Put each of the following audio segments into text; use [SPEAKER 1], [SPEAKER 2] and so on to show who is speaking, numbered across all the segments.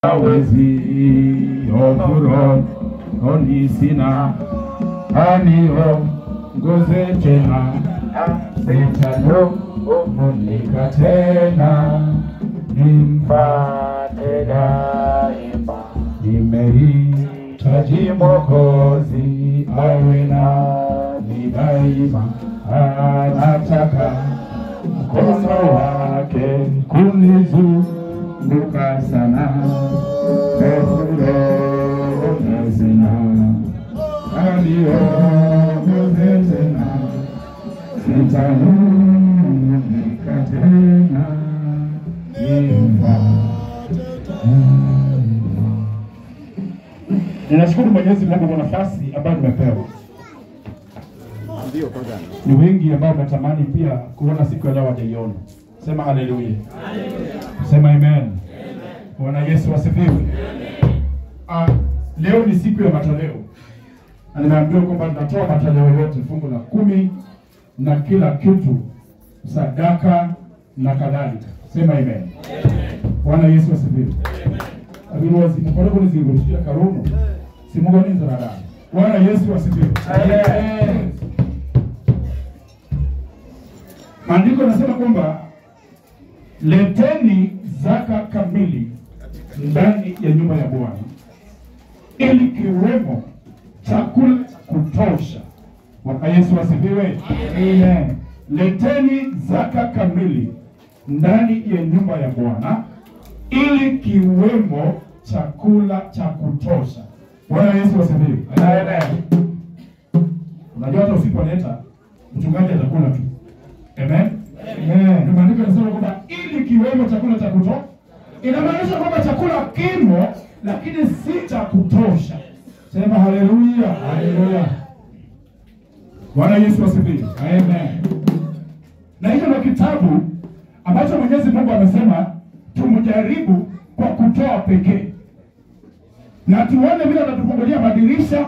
[SPEAKER 1] Awezi ofuro onisina aniho goze tena setano omonika tena nimpate daima nimehitaji Mwokozi awe nami daima anataka mkono wake kunizunguka sana Nezina Aliyo Nezina Sitanunika tena Ninashukuru Mwenyezi Mungu kwa nafasi ambayo nimepewa. Ni wengi ambao natamani pia kuona siku ya leo wajaiona. Sema haleluya. Sema amen. Bwana Yesu asifiwe. Leo ni siku ya matoleo. Na nimeambiwa kwamba tunatoa matoleo yote, fungu la 10 na kila kitu, sadaka na kadhalika. Sema amen. Bwana Yesu asifiwe. Abirozi mkono kwa zingurushia karuno. Simugoni nzarara. Bwana Yesu asifiwe. Amen. Maandiko yanasema kwamba leteni zaka kamili ndani ya nyumba ya Bwana ili kiwemo chakula kutosha. Bwana Yesu asifiwe. Amen. Leteni zaka kamili ndani ya nyumba ya Bwana ili kiwemo chakula cha kutosha. Bwana Yesu asifiwe. Amen. Unajua hata usipoleta mchungaji atakula tu. Amen. Amen. Maandiko yanasema kwamba ili kiwemo chakula cha kutosha. Inamaanisha kwamba chakula kimo lakini si cha kutosha. Sema haleluya. Haleluya. Bwana Yesu asifiwe. Amen. Na hiyo ndio kitabu ambacho Mwenyezi Mungu amesema tumjaribu kwa kutoa pekee. Na tuone vile atatufungulia madirisha.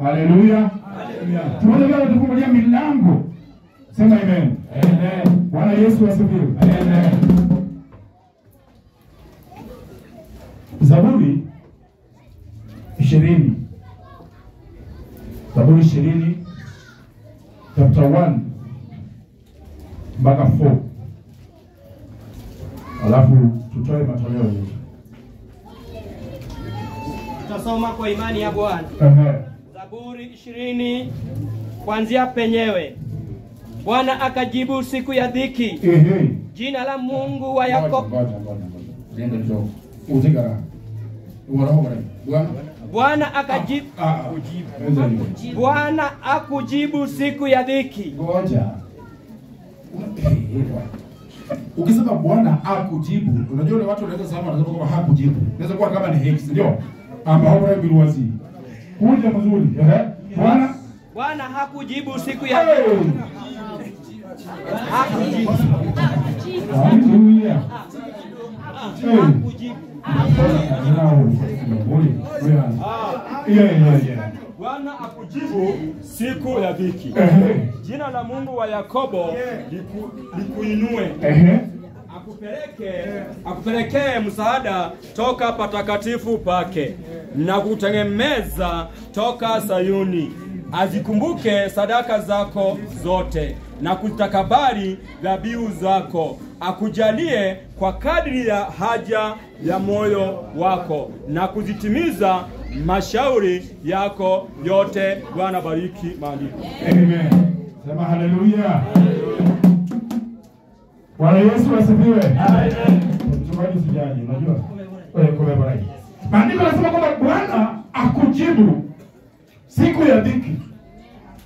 [SPEAKER 1] Haleluya. Haleluya. Tuone vile atatufungulia milango. Sema amen. Amen. Bwana Yesu asifiwe. Amen. Zaburi 20. Zaburi 20 chapter 1 mpaka 4. Alafu tutoe matoleo yetu.
[SPEAKER 2] Tutasoma kwa imani ya Bwana. Zaburi 20 kuanzia penyewe. Bwana akajibu siku ya dhiki. Jina la Mungu wa Yakobo. Bwana akajibu. Bwana akujibu siku ya dhiki.
[SPEAKER 1] Ngoja. Ukisema Bwana akujibu, unajua wale watu wanaweza sema wanasema kwamba hakujibu. Inaweza kuwa kama ni hex, ndio? Ambao wao biruwazi. Kuja mzuri.
[SPEAKER 2] Bwana hakujibu siku ya dhiki. Hakujibu.
[SPEAKER 1] Haleluya.
[SPEAKER 2] Hakujibu.
[SPEAKER 3] Bwana akujibu siku ya dhiki. Jina la Mungu wa Yakobo likuinue. Akupelekee msaada toka patakatifu pake na kutegemeza toka Sayuni. Azikumbuke sadaka zako zote na kutakabali dhabihu zako. Akujalie kwa kadri ya haja ya moyo wako na kuzitimiza mashauri yako yote. Bwana bariki maandiko.
[SPEAKER 1] Amen. Sema haleluya. Bwana Yesu asifiwe. Amen. Mchungaji sijaji, unajua? Kwa baraka. Maandiko yanasema kwamba Bwana akujibu siku ya dhiki.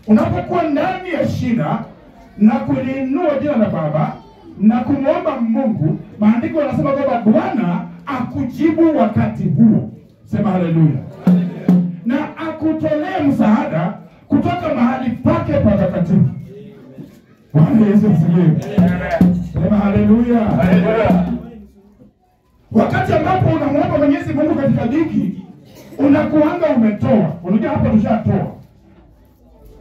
[SPEAKER 1] Unapokuwa ndani ya shida na kuliinua jina la Baba na kumwomba Mungu, maandiko yanasema kwamba Bwana akujibu wakati huo. Sema haleluya. Na akutolee msaada kutoka mahali pake patakatifu. Bwana Yesu asifiwe. Sema haleluya. Haleluya. Wakati ambapo unamwomba Mwenyezi Mungu katika dhiki, unakuanga umetoa. Unajua hapa tushatoa.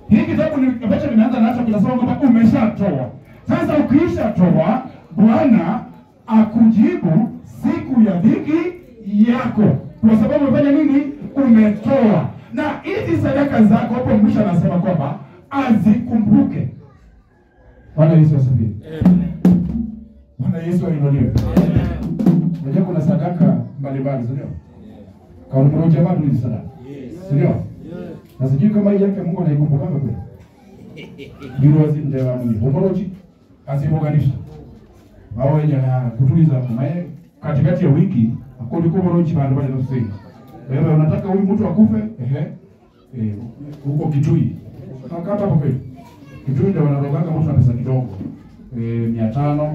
[SPEAKER 1] Hii kitabu ni ambacho nimeanza nacho kinasema kwamba umeshatoa. Sasa ukiisha toa, Bwana akujibu siku ya dhiki yako, kwa sababu umefanya nini? Umetoa. Na hizi sadaka zako hapo mwisho anasema kwamba azikumbuke. Bwana Yesu asifiwe. Bwana Yesu ainuliwe. Unajua kuna sadaka mbalimbali, sio? Kauli kwa jamaa ndio sadaka. Sio? Na sijui kama hii yake Mungu anaikumbuka kweli. Birozi ndewa mimi. Umoroji asimuganisha. Wao wenye kutuliza kumaye katikati ya wiki akodi kwa umoroji bado bado nafsi. Wewe unataka huyu mtu akufe? Huko Kitui. Kama hapo kweli. Kitui ndio wanaroganga mtu na pesa kidogo. 500,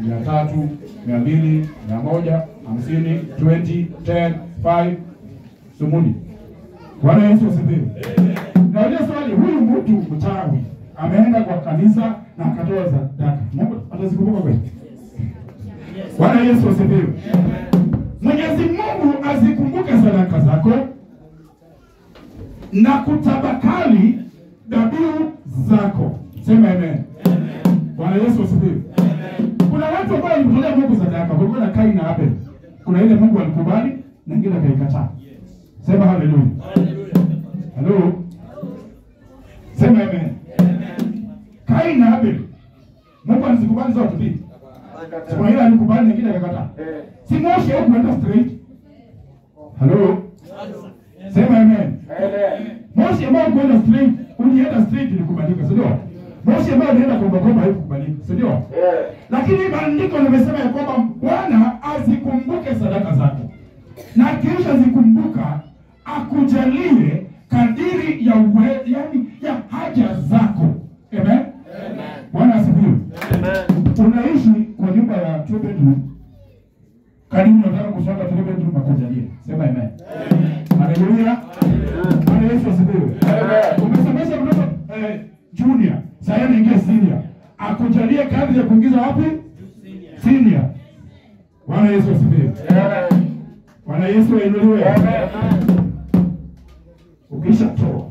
[SPEAKER 1] 300, 200, 100, 50, 20, 10, 5 sumuni. Bwana Yesu asifiwe. Na ile swali, huyu mtu mchawi ameenda kwa kanisa na akatoa sadaka. Mungu atazikumbuka kweli? Bwana Yesu asifiwe. Mwenyezi Mungu azikumbuke sadaka zako na kutabakali dhabihu zako. Sema amen. Bwana Yesu asifiwe. Kuna watu ambao walimtolea Mungu sadaka, kulikuwa na Kaini na Abel. Kuna ile Mungu alikubali na ingine akaikataa. Sema haleluya. Haleluya. Sema amen. Kaini na Abel, Mungu alizikubali zote mbili. Sema ile alikubali na ingine akakataa. Si Moshe au kwenda straight. Haleluya. Sema amen. Moshe ambao kwenda straight, ulienda straight ilikubalika, sio? Moshe ambao alienda komba haikubalika, sio? Lakini maandiko limesema ya kwamba Bwana azikumbuke sadaka zako. Na kisha zikumbuka akujalie kadiri ya yani ya haja zako. Amen. Bwana asifiwe. Unaishi kwa nyumba ya 2 bedroom. Karibu unataka kusonga 3 bedroom akujalie. Sema amen. Haleluya. Bwana Yesu asifiwe. Umesomesha mtoto junior, sasa anaingia senior. Akujalie kadri ya kuingiza wapi? Senior. Bwana Yesu asifiwe. Bwana Yesu ainuliwe. Ukishatoa,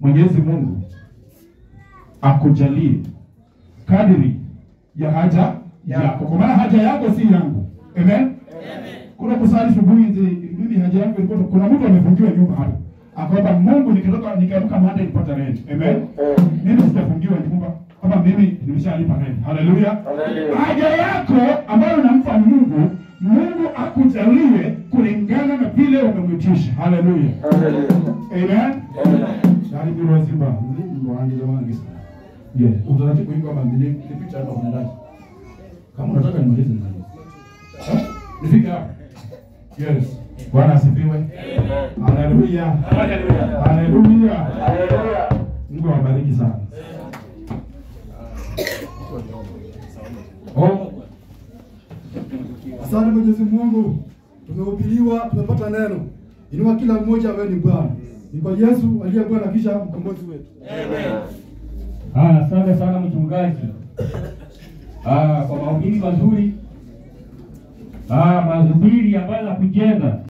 [SPEAKER 1] Mwenyezi Mungu akujalie kadri ya haja yako. Kwa maana haja yako si yangu. Amen. Kuna kusali subuhi mimi haja yangu ilikuwa, kuna mtu amefungiwa nyumba hapo. Akaomba Mungu nikiamka Monday nipate rent. Amen. Mimi sitafungiwa nyumba kama mimi nimeshalipa rent. Haleluya. Haja yako ambayo unampa Mungu, Mungu akujalie kulingana na vile umemwitisha. Haleluya. Amen. Dari biro Simba, ndio anaanza wangi. Utaratibu wako kama nilipita hapa kwa ndani. Kama unataka nimalize nani? Nifike hapa. Yes. Bwana asifiwe. Haleluya. Haleluya. Haleluya. Haleluya. Mungu awabariki sana.
[SPEAKER 4] Asante Mwenyezi Mungu. Tumehubiriwa, tumepata neno. Inua kila mmoja wewe ni Bwana. Ni kwa Yesu aliye Bwana kisha mkombozi wetu.
[SPEAKER 5] Amen. Asante sana mchungaji. Kwa mahubiri mazuri. Mahubiri ambayo ya kujenga.